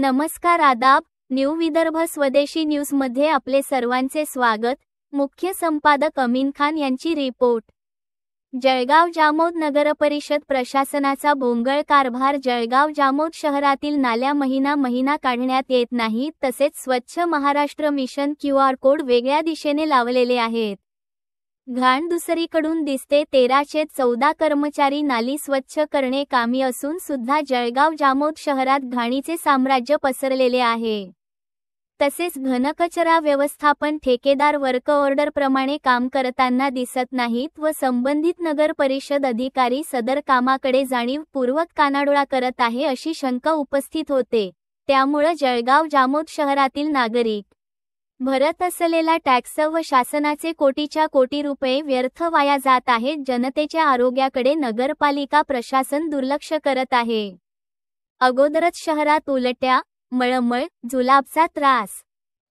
नमस्कार आदाब, न्यू विदर्भ स्वदेशी न्यूजमध्ये आपले सर्वांचे स्वागत। मुख्य संपादक अमीन खान यांची रिपोर्ट। जळगाव जामोद नगरपरिषद प्रशासनाचा भोंगळ कारभार। जळगाव जामोद शहरातील नाल्या महिना काढण्यात येत नाही, तसेच स्वच्छ महाराष्ट्र मिशन QR कोड वेगळ्या दिशेने लावलेले आहेत। घाण दुसरीकडून दिसते। 1314 कर्मचारी नाली स्वच्छ करणे कामी असून सुद्धा जळगाव जामोद शहरात घाणीचे साम्राज्य पसरलेले आहे। तसेच घनकचरा व्यवस्थापन ठेकेदार वर्क ऑर्डर प्रमाणे काम करताना दिसत नाहीत व संबंधित नगर परिषद अधिकारी सदर कामाकडे जाणीवपूर्वक कानाडोळा करत आहे अशी शंका उपस्थित होते। त्यामुळे जळगाव जामोद शहरातील नागरिक भरत असलेला टॅक्स व शासनाचे कोटीच्या कोटी रुपये व्यर्थ वाया जात आहेत। जनतेच्या आरोग्याकडे नगरपालिका प्रशासन दुर्लक्ष करत आहे। अगोदरच शहरात उलट्या, मळमळ, जुलाबचा त्रास,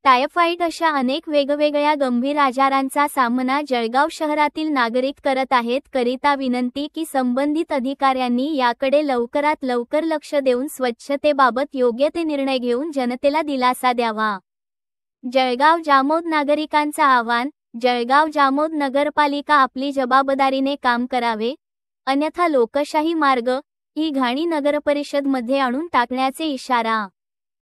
टायफॉइड अशा अनेक वेगवेगळ्या गंभीर आजारांचा सामना जळगाव शहरातील नागरिक करत आहेत। करिता विनंती की संबंधित अधिकाऱ्यांनी याकडे लवकरात लवकर लक्ष देऊन स्वच्छतेबाबत योग्य ते निर्णय घेऊन जनतेला दिलासा द्यावा। जळगाव जामोद नागरिकांचा आवाहन। जळगाव जामोद नगरपालिका आपली जबाबदारीने काम करावे, अन्यथा लोकशाही मार्ग ही घाणी नगरपरिषद मध्ये आणून टाकण्याचे इशारा।